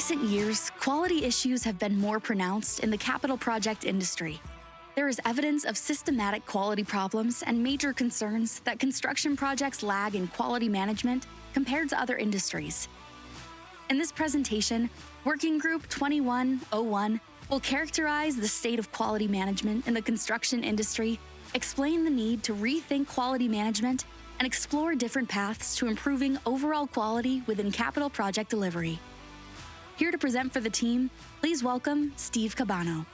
recent years, quality issues have been more pronounced in the capital project industry. There is evidence of systematic quality problems and major concerns that construction projects lag in quality management compared to other industries. In this presentation, Working Group 2101 will characterize the state of quality management in the construction industry, explain the need to rethink quality management, and explore different paths to improving overall quality within capital project delivery. Here to present for the team, please welcome Steve Cabano.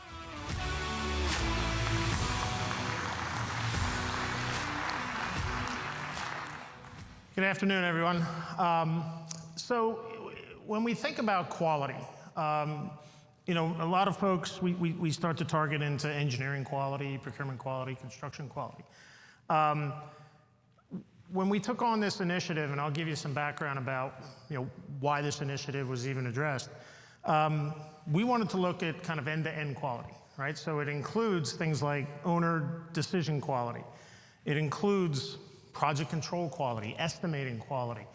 Good afternoon, everyone. So when we think about quality, a lot of folks, we start to target into engineering quality, procurement quality, construction quality. When we took on this initiative, and I'll give you some background about why this initiative was even addressed, we wanted to look at kind of end-to-end quality, right? So it includes things like owner decision quality. It includes project control quality, estimating quality.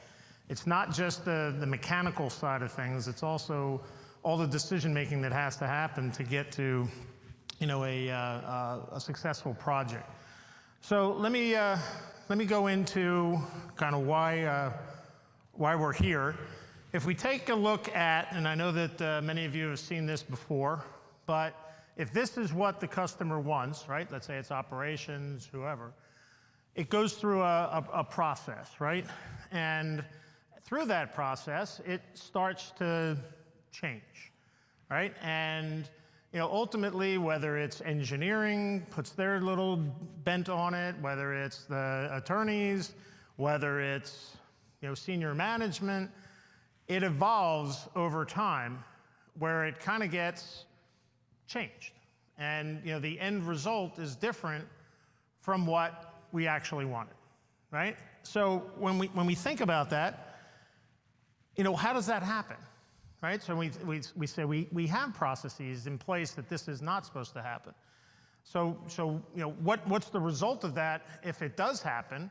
It's not just the mechanical side of things, it's also all the decision-making that has to happen to get to a successful project. So let me go into kind of why we're here. If we take a look at, and I know that many of you have seen this before, but if this is what the customer wants, right? Let's say it's operations, whoever, it goes through a process, right? And through that process, it starts to change, right? And ultimately, whether it's engineering puts their little bent on it, whether it's the attorneys, whether it's senior management, it evolves over time where it kind of gets changed. And the end result is different from what we actually wanted, right? So when we think about that, how does that happen? Right? So we say we have processes in place that this is not supposed to happen. So what's the result of that if it does happen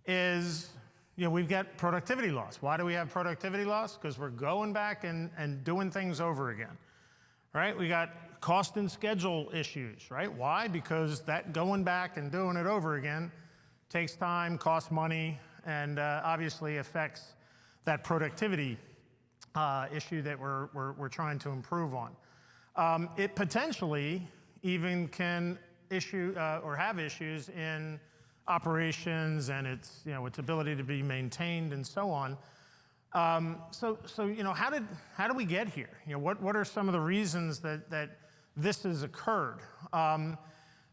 is we've got productivity loss. Why do we have productivity loss? Because we're going back and doing things over again. Right? We got cost and schedule issues, right? Why? Because that going back and doing it over again takes time, costs money, and obviously affects that productivity issue that we're trying to improve on. It potentially even can issue or have issues in operations and its ability to be maintained and so on. So how did we get here? What are some of the reasons that this has occurred?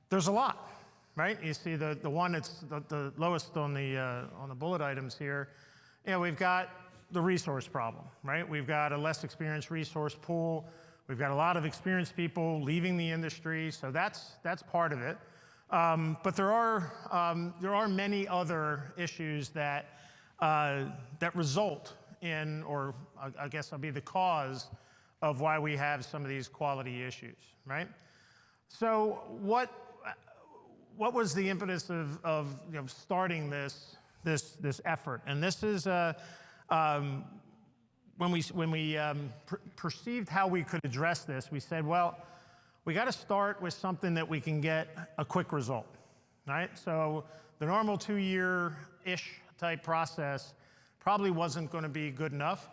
There's a lot, right? You see the one that's the lowest on the bullet items here. We've got the resource problem, right? We've got a less experienced resource pool. We've got a lot of experienced people leaving the industry, so that's part of it. But there are many other issues that result in, or I guess I'll be the cause of why we have some of these quality issues, right? So what was the impetus of starting this effort? And this is when we perceived how we could address this, we said, well, we got to start with something that we can get a quick result, right? So the normal 2-year-ish type process probably wasn't going to be good enough.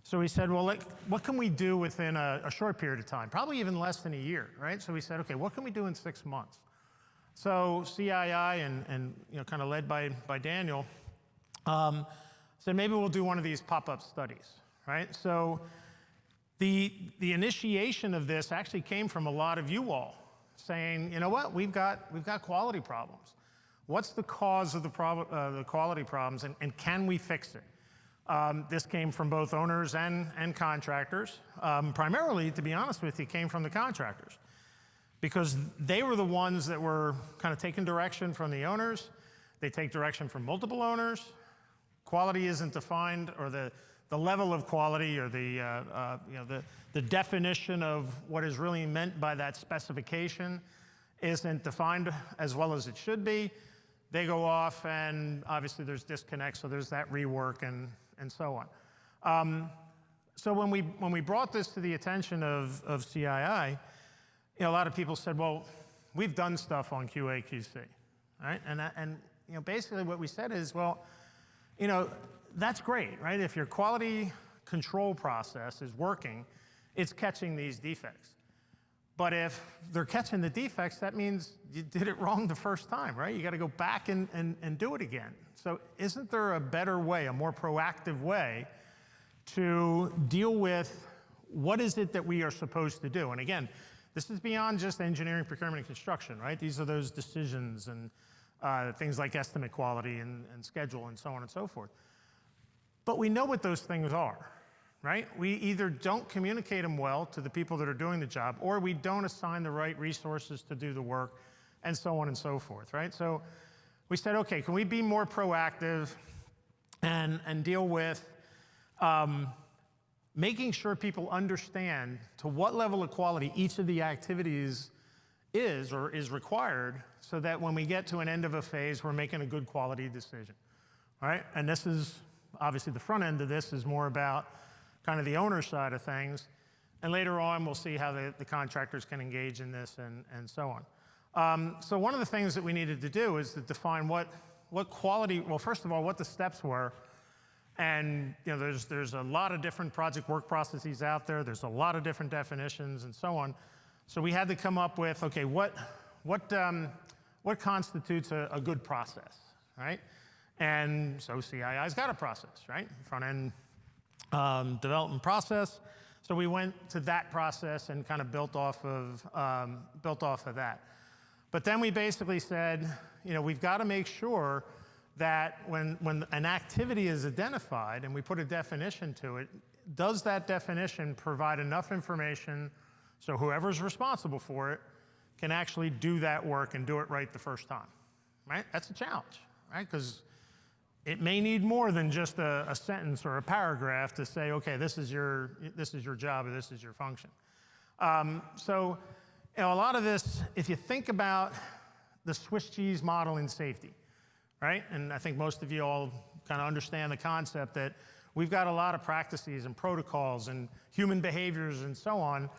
So we said, well, what can we do within a short period of time? Probably even less than a year, right? So we said, okay, what can we do in 6 months? So CII and kind of led by Daniel, said maybe we'll do one of these pop-up studies, right? So the initiation of this actually came from a lot of you all saying, you know what, we've got quality problems. What's the cause of the quality problems, and can we fix it? This came from both owners and contractors. Primarily, to be honest with you, came from the contractors because they were the ones that were kind of taking direction from the owners. They take direction from multiple owners. Quality isn't defined, or the level of quality, or the definition of what is really meant by that specification isn't defined as well as it should be. They go off, and obviously there's disconnect, so there's that rework and so on. So when we brought this to the attention of CII, a lot of people said, well, we've done stuff on QA/QC, right? And basically what we said is, well, that's great, right? If your quality control process is working, it's catching these defects. But if they're catching the defects, that means you did it wrong the first time, right? You got to go back and do it again. So isn't there a better way, a more proactive way to deal with what is it that we are supposed to do? And again, this is beyond just engineering, procurement, and construction, right? These are those decisions and things like estimate quality and schedule and so on and so forth. But we know what those things are, right? We either don't communicate them well to the people that are doing the job, or we don't assign the right resources to do the work, and so on and so forth, right? So we said, okay, can we be more proactive and deal with making sure people understand to what level of quality each of the activities is or is required, so that when we get to an end of a phase, we're making a good quality decision, all right? And this is, obviously the front end of this is more about kind of the owner side of things. And later on, we'll see how the contractors can engage in this and so on. So one of the things that we needed to do is to define what quality, well, first of all, what the steps were. And there's a lot of different project work processes out there. There's a lot of different definitions and so on. So we had to come up with, okay, what constitutes a good process, right? And so CII's got a process, right? Front-end development process. So we went to that process and kind of built off of that. But then we basically said, we've got to make sure that when an activity is identified and we put a definition to it, does that definition provide enough information so whoever's responsible for it can actually do that work and do it right the first time, right? That's a challenge, right? Because it may need more than just a sentence or a paragraph to say, okay, this is your job or this is your function. So a lot of this, if you think about the Swiss cheese model in safety, right? And I think most of you all kind of understand the concept that we've got a lot of practices and protocols and human behaviors and so on,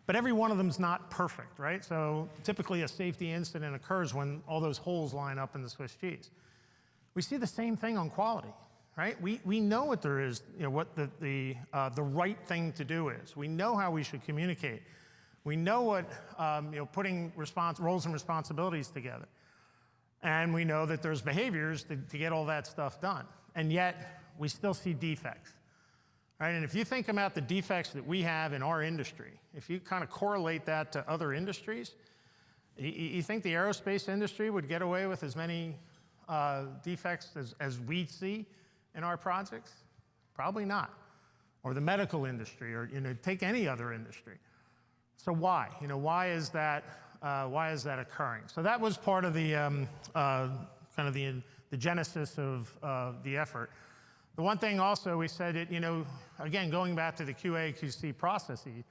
but every one of them's not perfect, right? So typically a safety incident occurs when all those holes line up in the Swiss cheese. We see the same thing on quality, right? We know what there is, what the right thing to do is. We know how we should communicate. We know what, putting roles and responsibilities together. And we know that there's behaviors to get all that stuff done. And yet, we still see defects, right? And if you think about the defects that we have in our industry, if you kind of correlate that to other industries, you think the aerospace industry would get away with as many defects as we see in our projects? Probably not. Or the medical industry, or take any other industry. So why? Why is that occurring? So that was part of the kind of the genesis of the effort. The one thing also we said, again, going back to the QA/QC processes,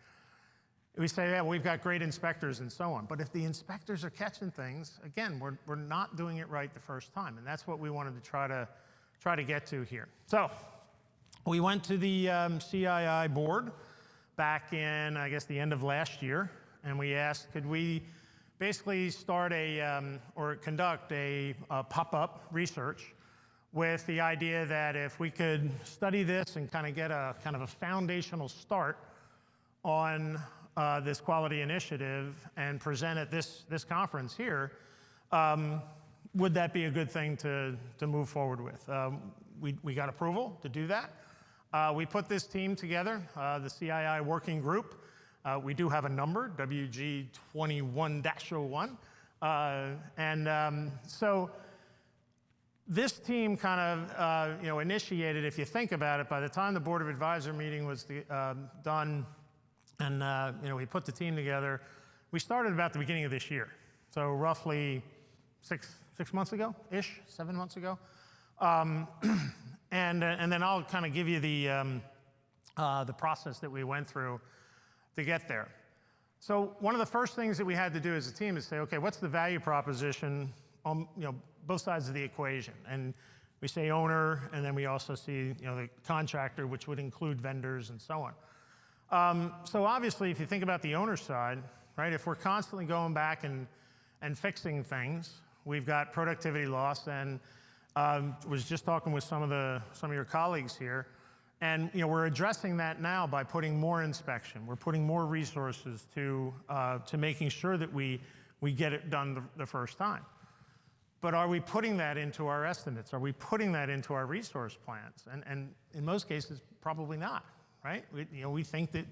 we say, yeah, we've got great inspectors and so on. But if the inspectors are catching things, again, we're not doing it right the first time. And that's what we wanted to try to get to here. So we went to the CII board back in, I guess, the end of last year. And we asked, could we basically start or conduct a pop-up research with the idea that if we could study this and kind of get a foundational start on this quality initiative and present at this conference here, would that be a good thing to move forward with? We got approval to do that. We put this team together, the CII working group. We do have a number, WG21-01. So this team kind of initiated, if you think about it, by the time the Board of Advisor meeting was done and we put the team together, we started about the beginning of this year. So roughly six months ago-ish, 7 months ago. And then I'll kind of give you the process that we went through to get there. So one of the first things that we had to do as a team is say, okay, what's the value proposition on both sides of the equation? And We say owner, and then we also see the contractor, which would include vendors and so on. So obviously, if you think about the owner side, right, if we're constantly going back and fixing things, we've got productivity loss. And was just talking with some of your colleagues here, and we're addressing that now by putting more inspection. We're putting more resources to making sure that we get it done the first time. But are we putting that into our estimates? Are we putting that into our resource plans? And in most cases, probably not, right? We think that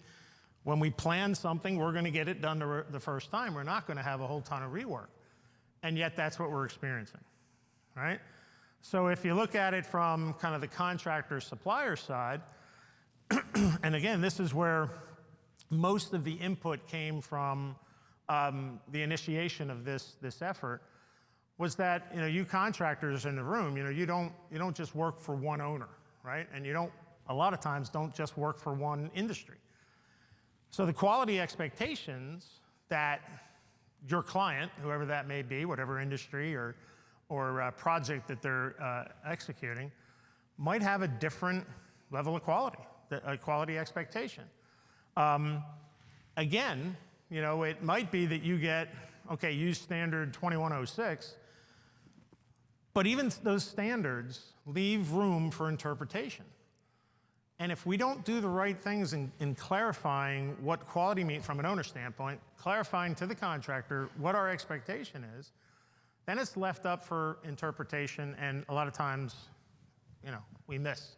when we plan something, we're going to get it done the first time. We're not going to have a whole ton of rework. And yet that's what we're experiencing, right? So if you look at it from kind of the contractor-supplier side, and again, this is where most of the input came from the initiation of this effort, was that you contractors in the room, you don't just work for one owner, right? And you don't, a lot of times, don't just work for one industry. So the quality expectations that your client, whoever that may be, whatever industry or project that they're executing, might have a different level of quality, a quality expectation. Again, it might be that you get, okay, use standard 2106, but even those standards leave room for interpretation. And if we don't do the right things in clarifying what quality means from an owner standpoint, clarifying to the contractor what our expectation is, then it's left up for interpretation, and a lot of times, we miss.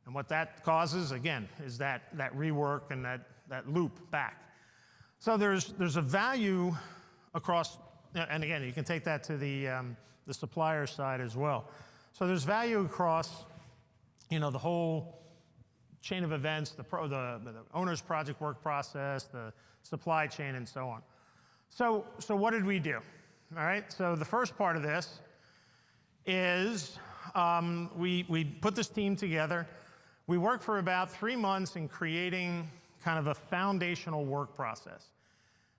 And what that causes, again, is that rework and that loop back. So there's a value across, and again, you can take that to the supplier side as well. So there's value across, the whole chain of events, the owner's project work process, the supply chain, and so on. So what did we do? All right, so the first part of this is we put this team together. We worked for about 3 months in creating kind of a foundational work process.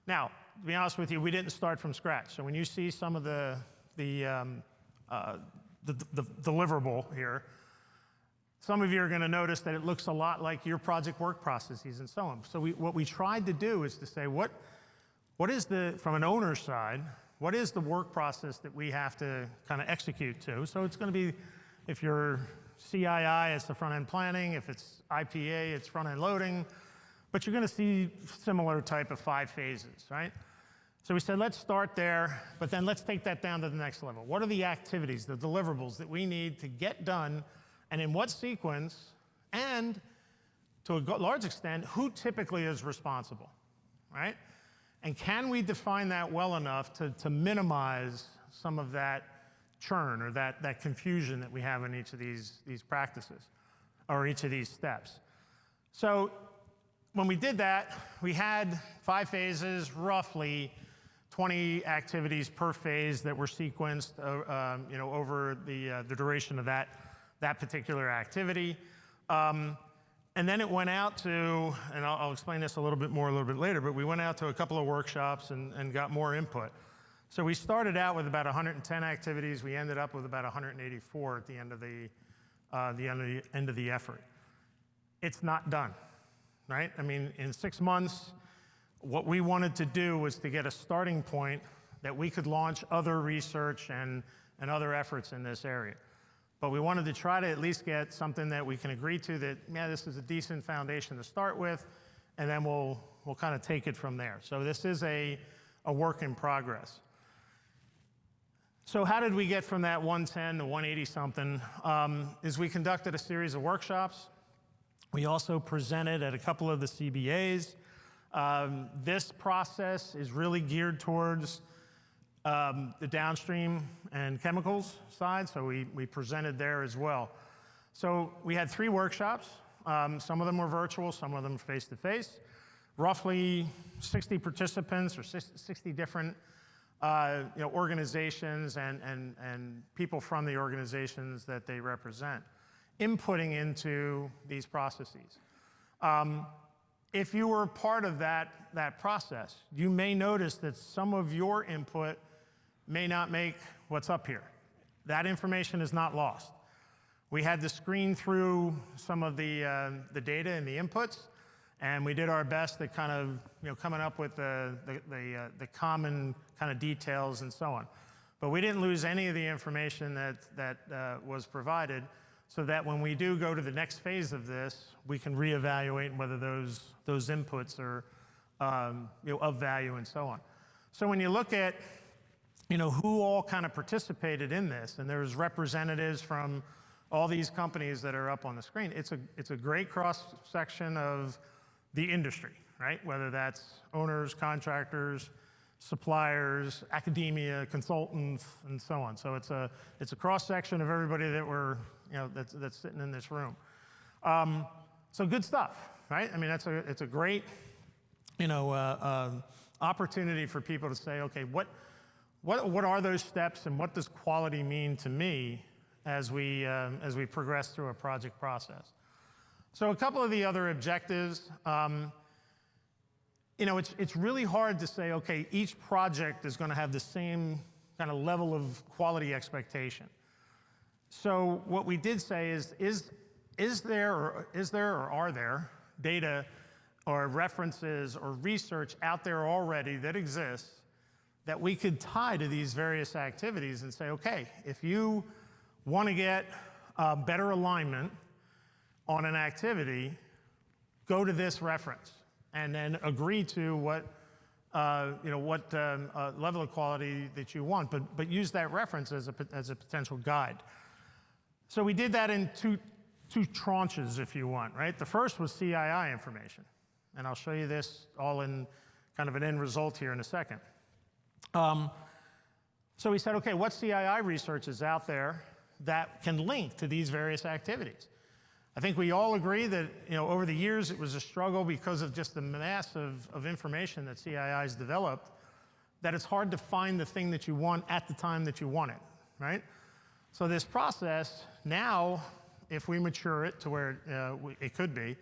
Now, to be honest with you, we didn't start from scratch. So when you see some of the deliverable here, some of you are going to notice that it looks a lot like your project work processes and so on. So what we tried to do is to say, what is from an owner side, what is the work process that we have to kind of execute to? So it's going to be, if you're CII, it's the front-end planning. If it's IPA, it's front-end loading. But you're going to see similar type of 5 phases, right? So we said, let's start there, but then let's take that down to the next level. What are the activities, the deliverables that we need to get done, and in what sequence, and to a large extent, who typically is responsible, right? And can we define that well enough to minimize some of that churn or that confusion that we have in each of these practices or each of these steps? So when we did that, we had 5 phases, roughly 20 activities per phase that were sequenced over the duration of that particular activity. And then it went out to, and I'll explain this a little bit later, but we went out to a couple of workshops and got more input. So we started out with about 110 activities. We ended up with about 184 at the end of the effort. It's not done, right? I mean, in 6 months, what we wanted to do was to get a starting point that we could launch other research and other efforts in this area. But we wanted to try to at least get something that we can agree to that, yeah, this is a decent foundation to start with, and then we'll kind of take it from there. So this is a work in progress. So how did we get from that 110 to 180 something? Is we conducted a series of workshops. We also presented at a couple of the CBAs. This process is really geared towards the downstream and chemicals side, so we presented there as well. So we had 3 workshops. Some of them were virtual, some of them face-to-face. Roughly 60 participants or 60 different organizations and people from the organizations that they represent, inputting into these processes. If you were part of that process, you may notice that some of your input may not make what's up here. That information is not lost. We had to screen through some of the data and the inputs, and we did our best at kind of coming up with the common kind of details and so on. But we didn't lose any of the information that was provided, so that when we do go to the next phase of this, we can reevaluate whether those inputs are of value and so on. So when you look at who all kind of participated in this, and there's representatives from all these companies that are up on the screen, it's a great cross-section of the industry, right? Whether that's owners, contractors, suppliers, academia, consultants, and so on. So it's a cross-section of everybody that that's sitting in this room. So good stuff, right? I mean, it's a great opportunity for people to say, okay, what are those steps, and what does quality mean to me as we progress through a project process? So a couple of the other objectives. It's really hard to say, okay, each project is going to have the same kind of level of quality expectation. So what we did say is there or are there data or references or research out there already that exists that we could tie to these various activities and say, okay, if you want to get better alignment on an activity, go to this reference, and then agree to what level of quality that you want, but use that reference as a potential guide. So we did that in two tranches, if you want, right? The first was CII information, and I'll show you this all in kind of an end result here in a second. So we said, okay, what CII research is out there that can link to these various activities? I think we all agree that over the years it was a struggle because of just the mass of information that CII has developed, that it's hard to find the thing that you want at the time that you want it, right? So this process now, if we mature it to where it could be,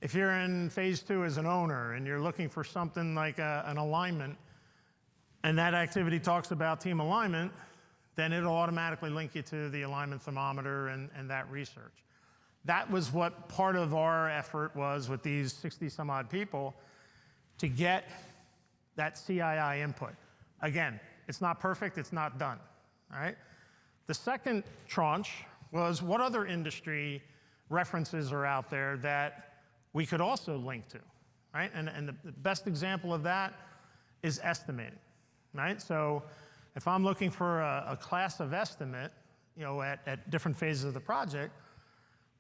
if you're in phase 2 as an owner and you're looking for something like an alignment, and that activity talks about team alignment, then it'll automatically link you to the alignment thermometer and that research. That was what part of our effort was with these 60 some odd people, to get that CII input. Again, it's not perfect, it's not done, all right? The second tranche was what other industry references are out there that we could also link to, right? And the best example of that is estimating, right? So if I'm looking for a class of estimate, at different phases of the project,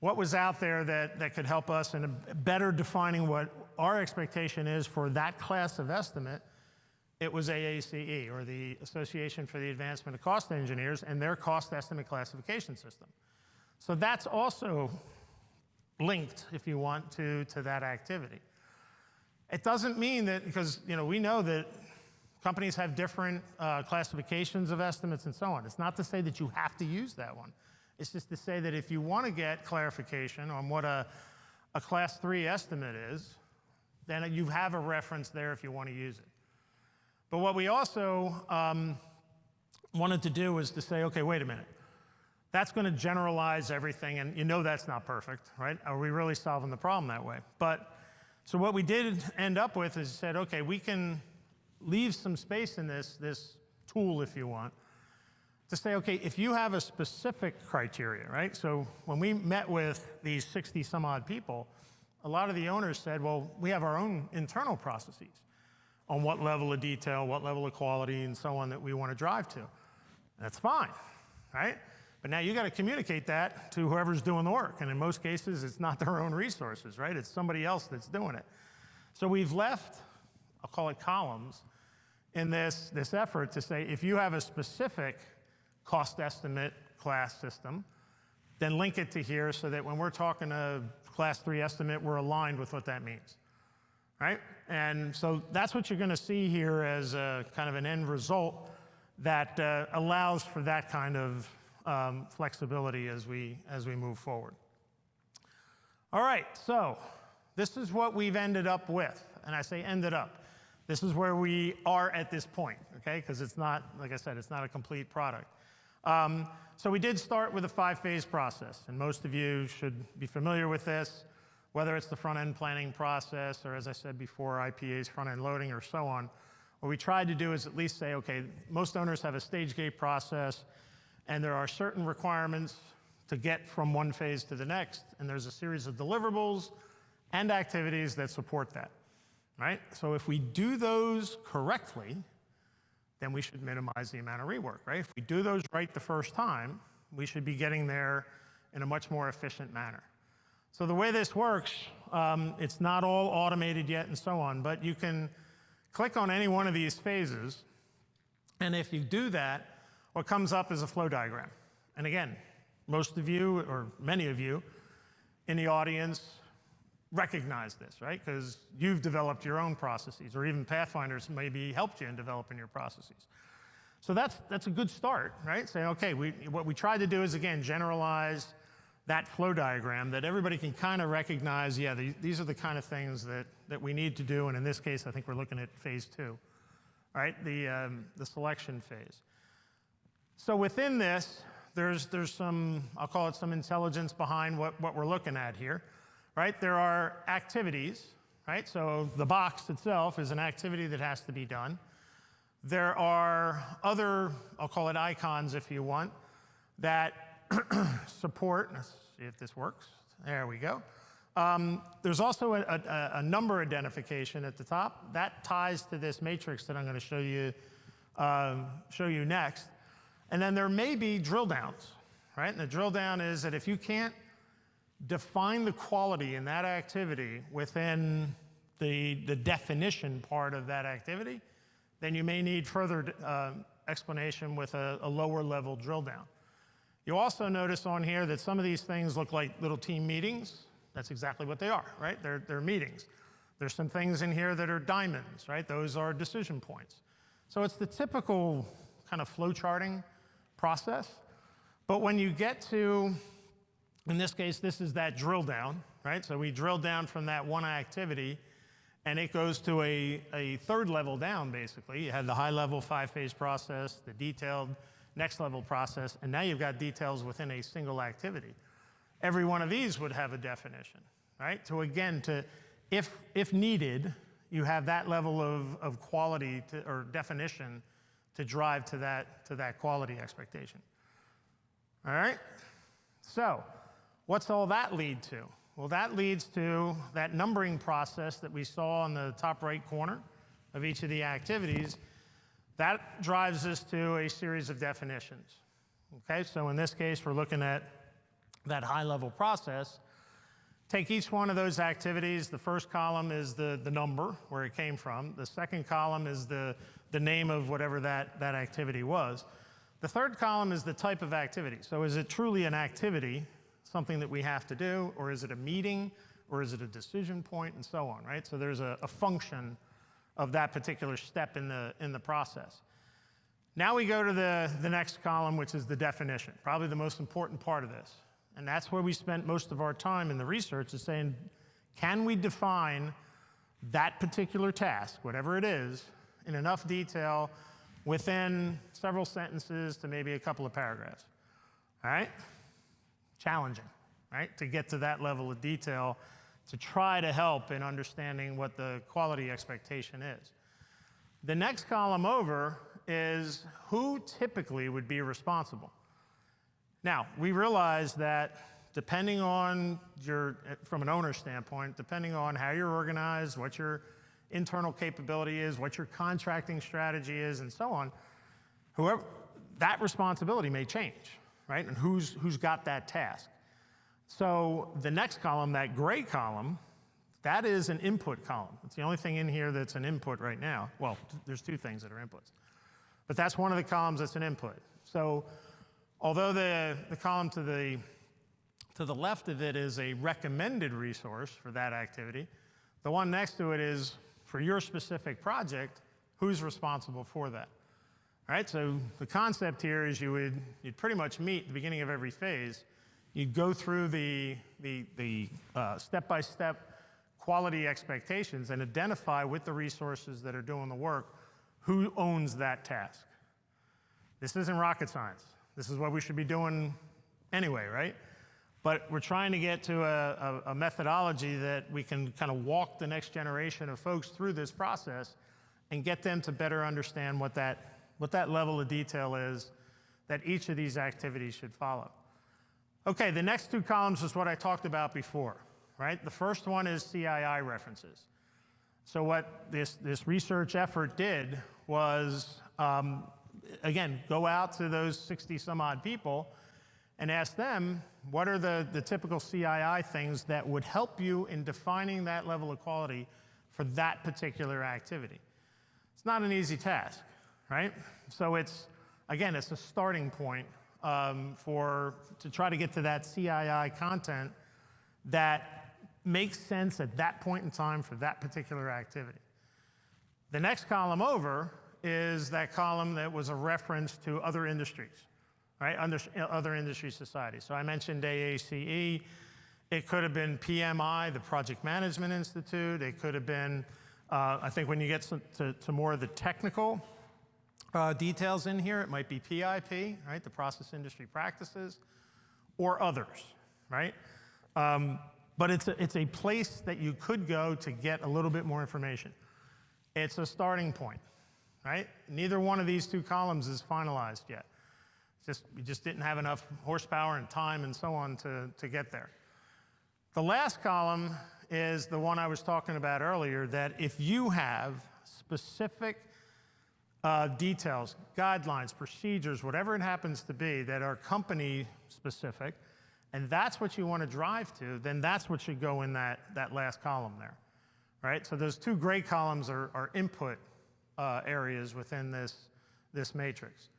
what was out there that could help us in better defining what our expectation is for that class of estimate? It was AACE, or the Association for the Advancement of Cost Engineers, and their cost estimate classification system. So that's also linked, if you want, to that activity. It doesn't mean that, because we know that companies have different classifications of estimates and so on. It's not to say that you have to use that one. It's just to say that if you want to get clarification on what a class 3 estimate is, then you have a reference there if you want to use it. But what we also wanted to do was to say, okay, wait a minute. That's going to generalize everything, and that's not perfect, right? Are we really solving the problem that way? So what we did end up with is said, okay, we can leave some space in this tool, if you want, to say, okay, if you have a specific criteria, right? So when we met with these 60 some odd people, a lot of the owners said, well, we have our own internal processes on what level of detail, what level of quality, and so on that we want to drive to. That's fine, right? But now you got to communicate that to whoever's doing the work. And in most cases, it's not their own resources, right? It's somebody else that's doing it. So we've left, I'll call it columns, in this effort to say, if you have a specific cost estimate class system, then link it to here so that when we're talking a class 3 estimate, we're aligned with what that means, right? And so that's what you're going to see here as a kind of an end result that allows for that kind of flexibility as we move forward. All right, so this is what we've ended up with, and I say ended up. This is where we are at this point, okay? Because it's not, like I said, it's not a complete product. So we did start with a 5-phase process, and most of you should be familiar with this, whether it's the front-end planning process or, as I said before, IPA's front-end loading or so on. What we tried to do is at least say, okay, most owners have a stage gate process, and there are certain requirements to get from one phase to the next, and there's a series of deliverables and activities that support that, right? So if we do those correctly, then we should minimize the amount of rework, right? If we do those right the first time, we should be getting there in a much more efficient manner. So the way this works, it's not all automated yet and so on, but you can click on any one of these phases, and if you do that, what comes up is a flow diagram. And again, most of you, or many of you in the audience, recognize this, right? Because you've developed your own processes, or even Pathfinders maybe helped you in developing your processes. So that's a good start, right? Saying, okay, what we tried to do is, again, generalize that flow diagram that everybody can kind of recognize, yeah, these are the kind of things that we need to do, and in this case, I think we're looking at phase 2, right? The selection phase. So within this, there's some, I'll call it some intelligence behind what we're looking at here. Right? There are activities, right? So the box itself is an activity that has to be done. There are other, I'll call it icons if you want, that support, let's see if this works. There we go. There's also a number identification at the top. That ties to this matrix that I'm going to show you next. And then there may be drill downs, right? And the drill down is that if you can't define the quality in that activity within the definition part of that activity, then you may need further explanation with a lower level drill down. You also notice on here that some of these things look like little team meetings. That's exactly what they are, right? They're meetings. There's some things in here that are diamonds, right? Those are decision points. So it's the typical kind of flow charting process. But when you get to, in this case, this is that drill down, right? So we drill down from that one activity, and it goes to a third level down, basically. You had the high level 5-phase process, the detailed next level process, and now you've got details within a single activity. Every one of these would have a definition, right? So again, if needed, you have that level of quality or definition to drive to that quality expectation. All right? So what's all that lead to? Well, that leads to that numbering process that we saw on the top right corner of each of the activities. That drives us to a series of definitions. Okay, so in this case, we're looking at that high-level process. Take each one of those activities. The first column is the number, where it came from. The second column is the name of whatever that activity was. The third column is the type of activity. So is it truly an activity, something that we have to do, or is it a meeting, or is it a decision point, and so on, right? So there's a function of that particular step in the process. Now we go to the next column, which is the definition, probably the most important part of this. And that's where we spent most of our time in the research, is saying, can we define that particular task, whatever it is, in enough detail within several sentences to maybe a couple of paragraphs, all right? Challenging, right? To get to that level of detail, to try to help in understanding what the quality expectation is. The next column over is who typically would be responsible. Now, we realize that depending on from an owner standpoint, depending on how you're organized, what your internal capability is, what your contracting strategy is, and so on, whoever, that responsibility may change, right? And who's got that task. So the next column, that gray column, that is an input column. It's the only thing in here that's an input right now. Well, there's two things that are inputs. But that's one of the columns that's an input. So although the column to the left of it is a recommended resource for that activity, the one next to it is, for your specific project, who's responsible for that? All right, so the concept here is you'd pretty much meet at the beginning of every phase. You'd go through the step-by-step quality expectations and identify with the resources that are doing the work who owns that task. This isn't rocket science. This is what we should be doing anyway, right? But we're trying to get to a methodology that we can kind of walk the next generation of folks through this process and get them to better understand what that level of detail is that each of these activities should follow. Okay, the next two columns is what I talked about before, right? The first one is CII references. So what this research effort did was, again, go out to those 60 some odd people and ask them, what are the typical CII things that would help you in defining that level of quality for that particular activity? It's not an easy task, right? So it's, again, it's a starting point to try to get to that CII content that makes sense at that point in time for that particular activity. The next column over is that column that was a reference to other industries, right? Other industry societies. So I mentioned AACE. It could have been PMI, the Project Management Institute. It could have been, I think when you get to more of the technical details in here, it might be PIP, right? The Process Industry Practices, or others, right? But it's a place that you could go to get a little bit more information. It's a starting point, right? Neither one of these two columns is finalized yet. You just didn't have enough horsepower and time and so on to get there. The last column is the one I was talking about earlier, that if you have specific details, guidelines, procedures, whatever it happens to be that are company specific, and that's what you want to drive to, then that's what should go in that last column there, right? So those two gray columns are input areas within this matrix.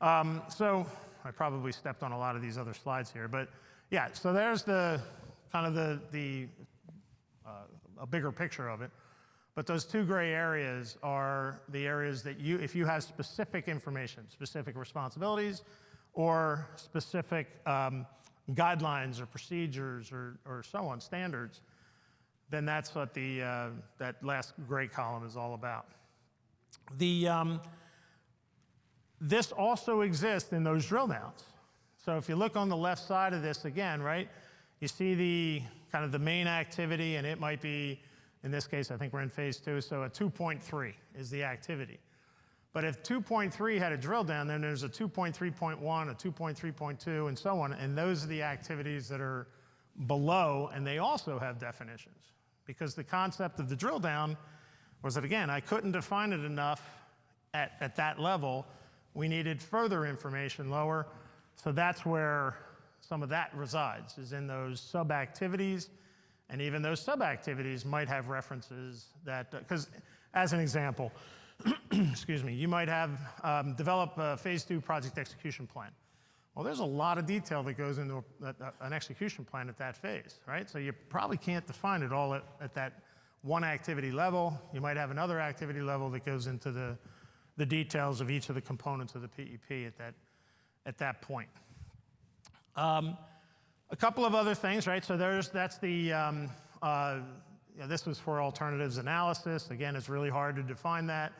So I probably stepped on a lot of these other slides here, but yeah, so there's the kind of a bigger picture of it. But those two gray areas are the areas that if you have specific information, specific responsibilities, or specific guidelines or procedures or so on, standards, then that's what that last gray column is all about. This also exists in those drill downs. So if you look on the left side of this again, right, you see the kind of the main activity, and it might be, in this case, I think we're in phase 2, so a 2.3 is the activity. But if 2.3 had a drill down, then there's a 2.3.1, a 2.3.2, and so on, and those are the activities that are below, and they also have definitions. Because the concept of the drill down was that, again, I couldn't define it enough at that level. We needed further information lower, so that's where some of that resides, is in those sub-activities. And even those sub-activities might have references that, because as an example, excuse me, you might have develop a phase 2 project execution plan. Well, there's a lot of detail that goes into an execution plan at that phase, right? So you probably can't define it all at that one activity level. You might have another activity level that goes into the details of each of the components of the PEP at that point. A couple of other things, right? So that's the, this was for alternatives analysis. Again, it's really hard to define that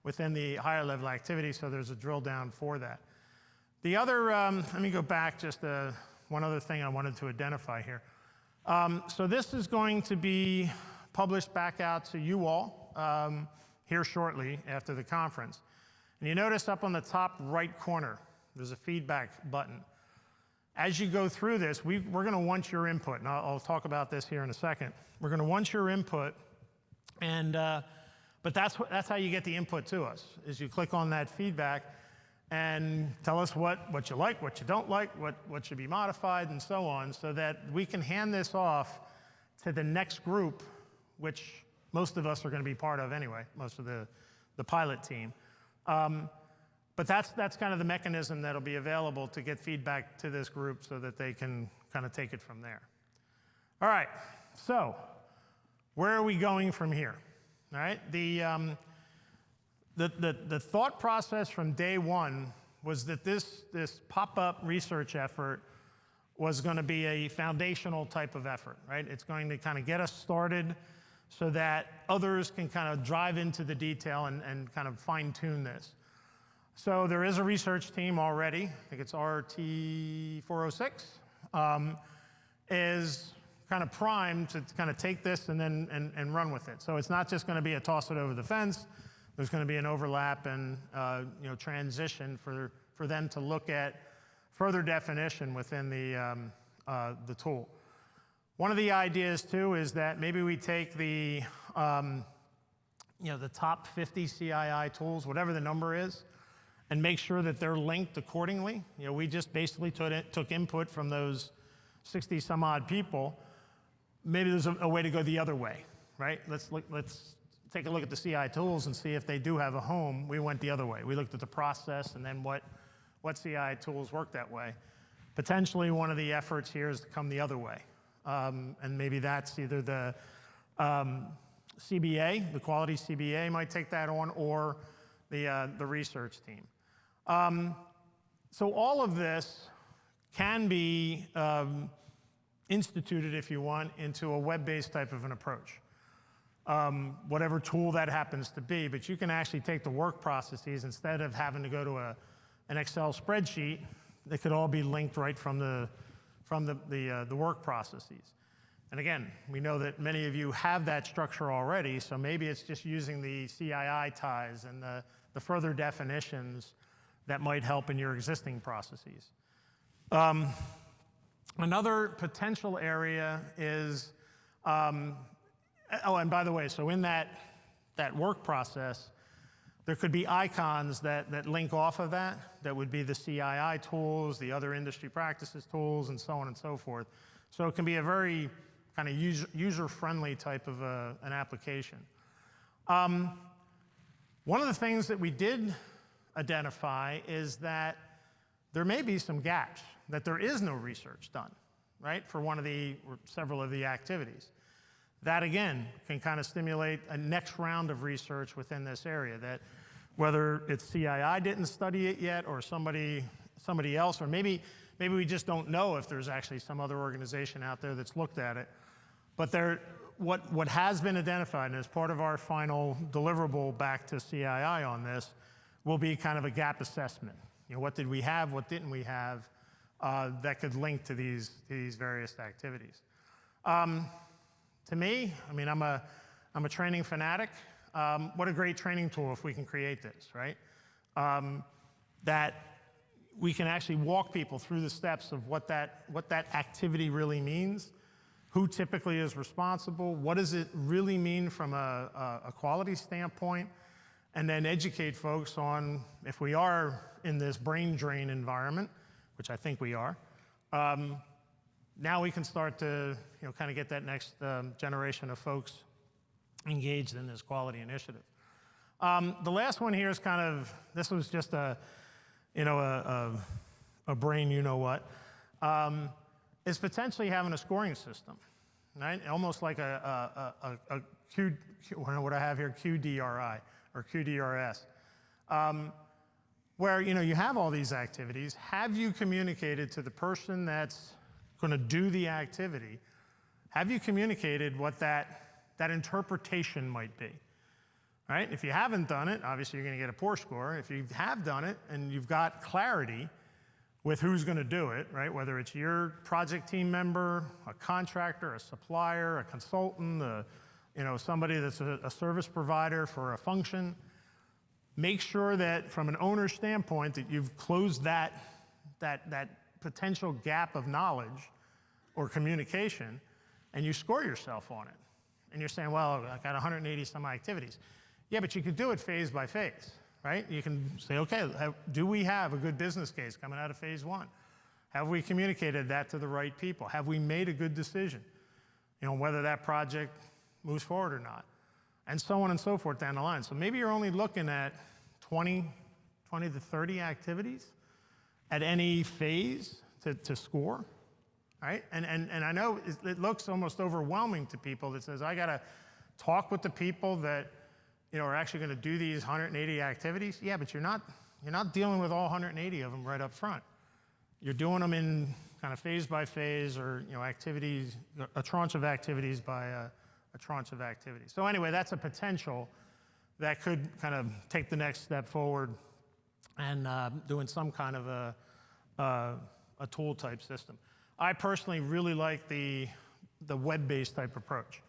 within the higher level activity, so there's a drill down for that. The other, let me go back just one other thing I wanted to identify here. So this is going to be published back out to you all here shortly after the conference. And you notice up on the top right corner, there's a feedback button. As you go through this, we're going to want your input, and I'll talk about this here in a second. We're going to want your input, and but that's how you get the input to us, is you click on that feedback and tell us what you like, what you don't like, what should be modified, and so on, so that we can hand this off to the next group, which most of us are going to be part of anyway, most of the pilot team. But that's kind of the mechanism that'll be available to get feedback to this group so that they can kind of take it from there. All right, so where are we going from here? All right, the thought process from day one was that this pop-up research effort was going to be a foundational type of effort, right? It's going to kind of get us started so that others can kind of drive into the detail and kind of fine-tune this. So there is a research team already, I think it's RT406, is kind of primed to kind of take this and then and run with it. So it's not just going to be a toss it over the fence. There's going to be an overlap and transition for them to look at further definition within the tool. One of the ideas too is that maybe we take the the top 50 CII tools, whatever the number is, and make sure that they're linked accordingly. We just basically took input from those 60 some odd people. Maybe there's a way to go the other way, right? Let's take a look at the CI tools and see if they do have a home. We went the other way. We looked at the process and then what CI tools work that way. Potentially one of the efforts here is to come the other way. And maybe that's either the CBA, the quality CBA might take that on, or the research team. So all of this can be instituted, if you want, into a web-based type of an approach. Whatever tool that happens to be, but you can actually take the work processes instead of having to go to an Excel spreadsheet. They could all be linked right from the work processes. And again, we know that many of you have that structure already, so maybe it's just using the CII ties and the further definitions that might help in your existing processes. Another potential area is, oh, and by the way, so in that work process, there could be icons that link off of that would be the CII tools, the other industry practices tools, and so on and so forth. So it can be a very kind of user-friendly type of an application. One of the things that we did identify is that there may be some gaps, that there is no research done, right, for one of the, or several of the activities. That, again, can kind of stimulate a next round of research within this area, that whether it's CII didn't study it yet, or somebody else, or maybe we just don't know if there's actually some other organization out there that's looked at it. But what has been identified, and as part of our final deliverable back to CII on this, will be kind of a gap assessment. What did we have, what didn't we have, that could link to these various activities. To me, I mean, I'm a training fanatic. What a great training tool if we can create this, right? That we can actually walk people through the steps of what that activity really means, who typically is responsible, what does it really mean from a quality standpoint, and then educate folks on, if we are in this brain drain environment, which I think we are, now we can start to kind of get that next generation of folks engaged in this quality initiative. The last one here is kind of, this was just a brain you-know-what, is potentially having a scoring system, right? Almost like what I have here, QDRI or QDRS, where you have all these activities. Have you communicated to the person that's going to do the activity? Have you communicated what that interpretation might be? Right? If you haven't done it, obviously you're going to get a poor score. If you have done it and you've got clarity with who's going to do it, right? Whether it's your project team member, a contractor, a supplier, a consultant, somebody that's a service provider for a function, make sure that from an owner's standpoint that you've closed that potential gap of knowledge or communication, and you score yourself on it. And you're saying, well, I got 180 some activities. Yeah, but you could do it phase by phase, right? You can say, okay, do we have a good business case coming out of phase one? Have we communicated that to the right people? Have we made a good decision? Whether that project moves forward or not, and so on and so forth down the line. So maybe you're only looking at 20 to 30 activities at any phase to score, right? And I know it looks almost overwhelming to people that says, I got to talk with the people that are actually going to do these 180 activities. Yeah, but you're not dealing with all 180 of them right up front. You're doing them in kind of phase by phase, or activities, a tranche of activities by a tranche of activities. So anyway, that's a potential that could kind of take the next step forward and doing some kind of a tool type system. I personally really like the web-based type approach,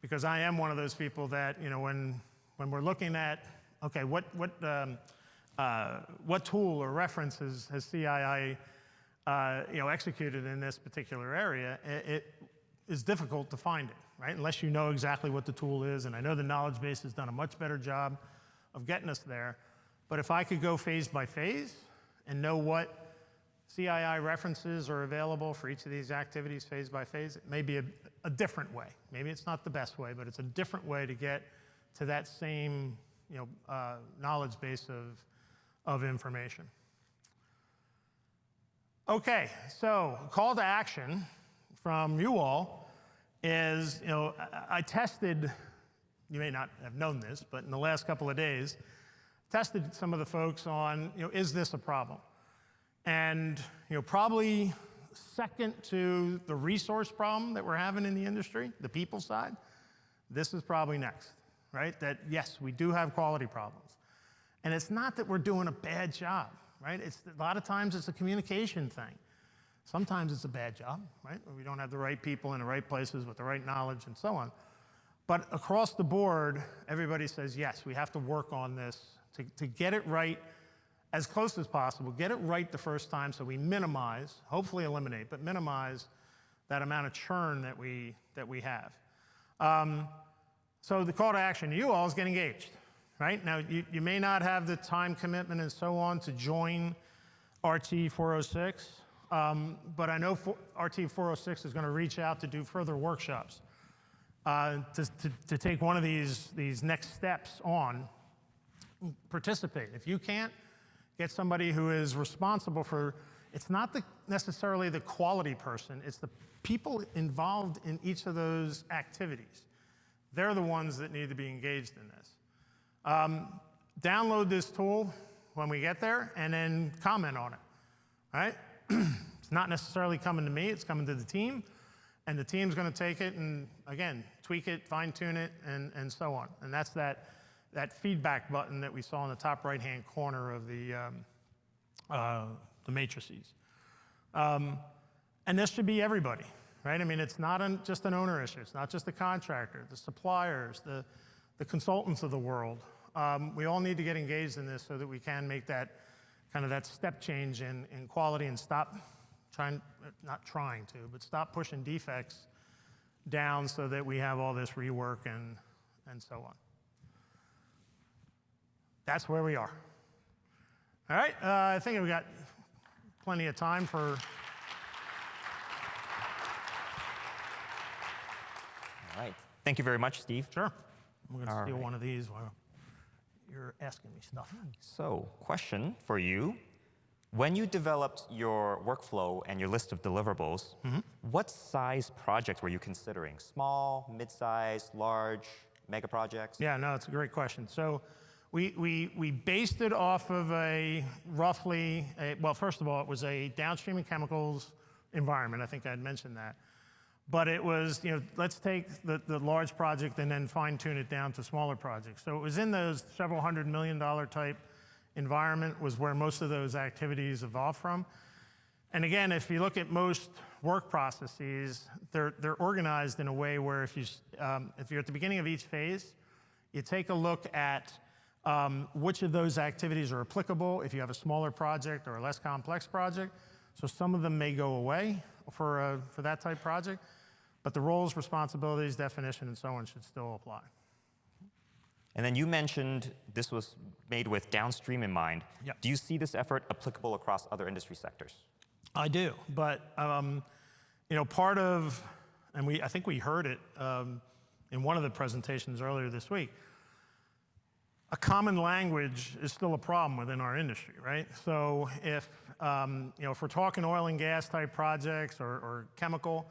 because I am one of those people that, when we're looking at, okay, what tool or references has CII executed in this particular area, it is difficult to find it, right? Unless you know exactly what the tool is, and I know the knowledge base has done a much better job of getting us there. But if I could go phase by phase and know what CII references are available for each of these activities phase by phase, it may be a different way. Maybe it's not the best way, but it's a different way to get to that same knowledge base of information. Okay, so call to action from you all is, I tested, you may not have known this, but in the last couple of days, tested some of the folks on, is this a problem? And, probably second to the resource problem that we're having in the industry, the people side, this is probably next, right? That, yes, we do have quality problems. And it's not that we're doing a bad job, right? A lot of times it's a communication thing. Sometimes it's a bad job, right? We don't have the right people in the right places with the right knowledge and so on. But across the board, everybody says, yes, we have to work on this to get it right as close as possible, get it right the first time so we minimize, hopefully eliminate, but minimize that amount of churn that we have. So the call to action to you all is get engaged, right? Now, you may not have the time commitment and so on to join RT 406, but I know RT 406 is going to reach out to do further workshops to take one of these next steps on. Participate. If you can't, get somebody who is responsible for, it's not necessarily the quality person, it's the people involved in each of those activities. They're the ones that need to be engaged in this. Download this tool when we get there and then comment on it, right? It's not necessarily coming to me, it's coming to the team, and the team's gonna take it and, again, tweak it, fine tune it, and so on. And that's that feedback button that we saw in the top right-hand corner of the matrices. And this should be everybody, right? I mean, it's not just an owner issue. It's not just the contractor, the suppliers, the consultants of the world. We all need to get engaged in this so that we can make that kind of that step change in quality and stop stop pushing defects down so that we have all this rework and so on. That's where we are. All right, I think we've got plenty of time for. All right, thank you very much, Steve. Sure. I'm gonna steal one of these while you're asking me stuff. So, question for you. When you developed your workflow and your list of deliverables, what size projects were you considering? Small, mid-size, large, mega projects? Yeah, no, it's a great question. So we based it off of well, first of all, it was a downstream and chemicals environment. I think I had mentioned that. But it was, let's take the large project and then fine tune it down to smaller projects. So it was in those several $100 million type environment was where most of those activities evolved from. And again, if you look at most work processes, they're organized in a way where if you're at the beginning of each phase, you take a look at which of those activities are applicable if you have a smaller project or a less complex project. So some of them may go away for that type project, but the roles, responsibilities, definition, and so on should still apply. And then you mentioned this was made with downstream in mind. Yep. Do you see this effort applicable across other industry sectors? I do, but part of, and I think we heard it in one of the presentations earlier this week, a common language is still a problem within our industry, right? So if we're talking oil and gas type projects or chemical,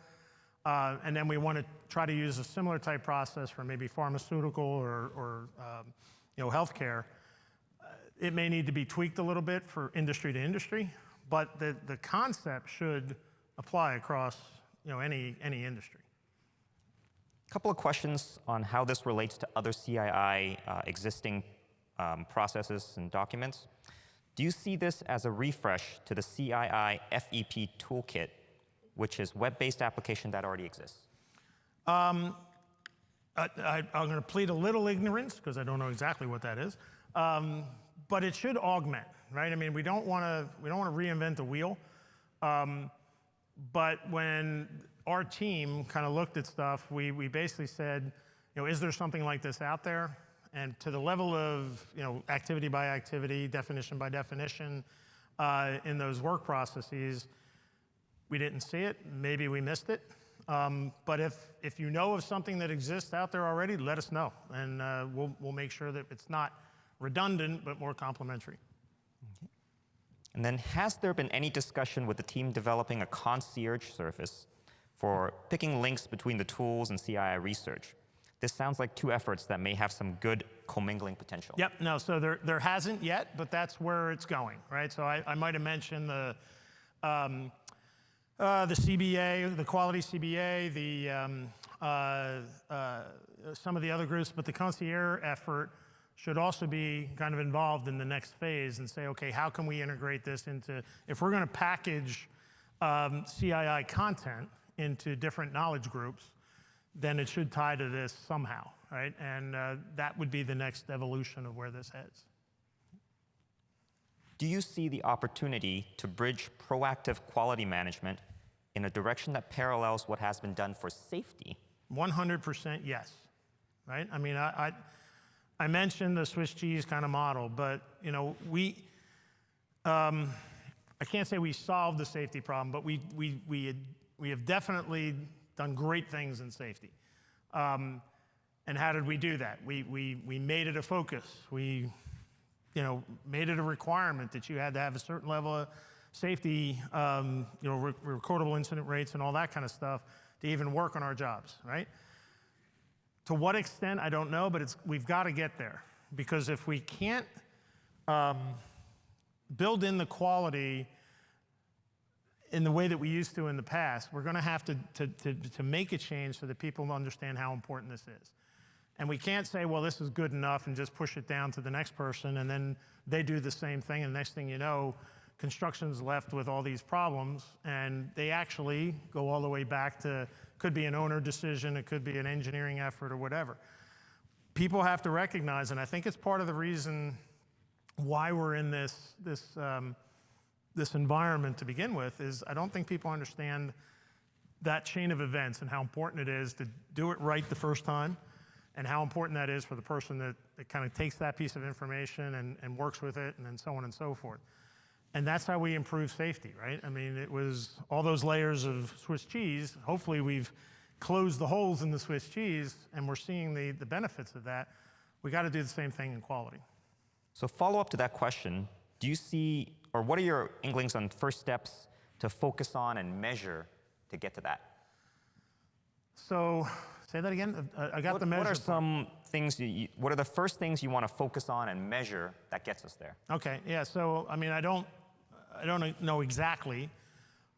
and then we want to try to use a similar type process for maybe pharmaceutical or healthcare, it may need to be tweaked a little bit for industry to industry, but the concept should apply across any industry. A couple of questions on how this relates to other CII existing processes and documents. Do you see this as a refresh to the CII FEP toolkit, which is web-based application that already exists? I'm going to plead a little ignorance because I don't know exactly what that is, but it should augment, right? I mean, we don't want to reinvent the wheel, but when our team kind of looked at stuff, we basically said, is there something like this out there? And to the level of activity by activity, definition by definition, in those work processes, we didn't see it. Maybe we missed it. But if you know of something that exists out there already, let us know, and we'll make sure that it's not redundant but more complementary. Okay. And then, has there been any discussion with the team developing a concierge service for picking links between the tools and CII research? This sounds like two efforts that may have some good commingling potential. Yep. No. So there hasn't yet, but that's where it's going, right? So I might have mentioned the CBA, the quality CBA, some of the other groups, but the concierge effort should also be kind of involved in the next phase and say, okay, how can we integrate this into, if we're going to package CII content into different knowledge groups, then it should tie to this somehow, right? And that would be the next evolution of where this heads. Do you see the opportunity to bridge proactive quality management in a direction that parallels what has been done for safety? 100% yes, right? I mean, I mentioned the Swiss cheese kind of model, but I can't say we solved the safety problem, but we have definitely done great things in safety. And how did we do that? We made it a focus. We made it a requirement that you had to have a certain level of safety, recordable incident rates and all that kind of stuff to even work on our jobs, right? To what extent, I don't know, but we've got to get there. Because if we can't build in the quality in the way that we used to in the past, we're going to have to make a change so that people understand how important this is. And we can't say, well, this is good enough and just push it down to the next person and then they do the same thing and the next thing you know, construction's left with all these problems and they actually go all the way back to, could be an owner decision, it could be an engineering effort or whatever. People have to recognize, and I think it's part of the reason why we're in this environment to begin with, is I don't think people understand that chain of events and how important it is to do it right the first time and how important that is for the person that kind of takes that piece of information and works with it and then so on and so forth. And that's how we improve safety, right? I mean, it was all those layers of Swiss cheese. Hopefully we've closed the holes in the Swiss cheese and we're seeing the benefits of that. We got to do the same thing in quality. So follow up to that question, do you see, or what are your inklings on first steps to focus on and measure to get to that? So, say that again. I got the measure. What are some things? What are the first things you want to focus on and measure that gets us there? Okay. Yeah. So, I mean, I don't know exactly,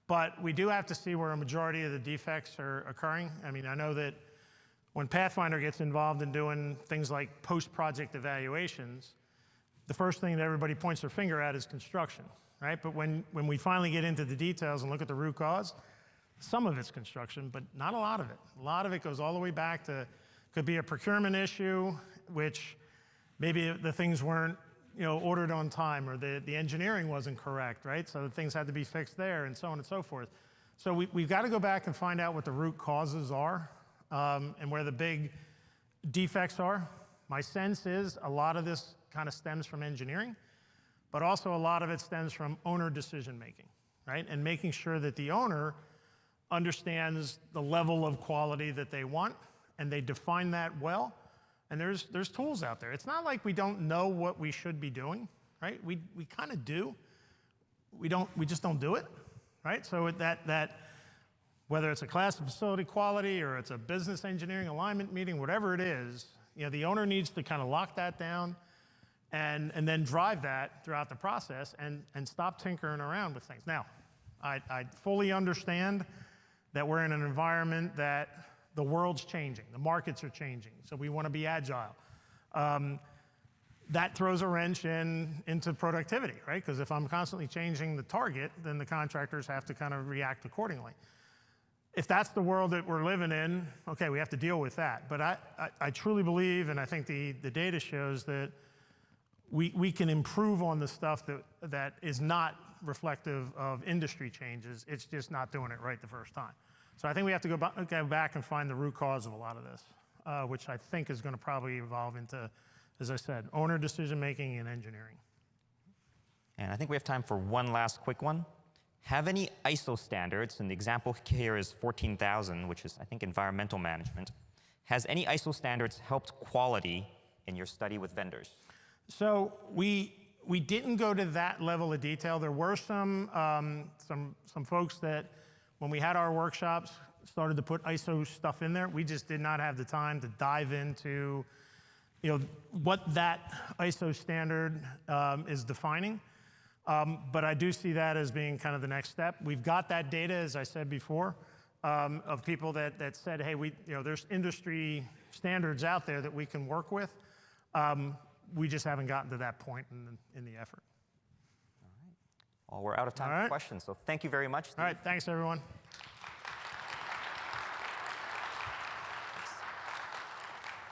but we do have to see where a majority of the defects are occurring. I mean, I know that when Pathfinder gets involved in doing things like post-project evaluations, the first thing that everybody points their finger at is construction, right? But when we finally get into the details and look at the root cause, some of it's construction, but not a lot of it. A lot of it goes all the way back to, could be a procurement issue, which maybe the things weren't ordered on time, or the engineering wasn't correct, right? So things had to be fixed there, and so on and so forth. So we've got to go back and find out what the root causes are, and where the big defects are. My sense is a lot of this kind of stems from engineering, but also a lot of it stems from owner decision making, right? And making sure that the owner understands the level of quality that they want, and they define that well. And there's tools out there. It's not like we don't know what we should be doing, right? We kind of do. We just don't do it, right? So that whether it's a class of facility quality or it's a business engineering alignment meeting, whatever it is, the owner needs to kind of lock that down and then drive that throughout the process and stop tinkering around with things. Now, I fully understand that we're in an environment that the world's changing, the markets are changing, so we want to be agile. that throws a wrench into productivity, right? Because if I'm constantly changing the target, then the contractors have to kind of react accordingly. If that's the world that we're living in, okay, we have to deal with that. But I truly believe, and I think the data shows that we can improve on the stuff that is not reflective of industry changes. It's just not doing it right the first time. So I think we have to go back and find the root cause of a lot of this, which I think is going to probably evolve into, as I said, owner decision-making and engineering. And I think we have time for one last quick one. Have any ISO standards, and the example here is 14,000, which is, I think, environmental management. Has any ISO standards helped quality in your study with vendors? So we didn't go to that level of detail. There were some folks that, when we had our workshops, started to put ISO stuff in there. We just did not have the time to dive into, what that ISO standard is defining. But I do see that as being kind of the next step. We've got that data, as I said before, of people that said, hey, there's industry standards out there that we can work with. We just haven't gotten to that point in the effort. All right. Well, we're out of time for questions, so thank you very much, Steve. All right, thanks, everyone.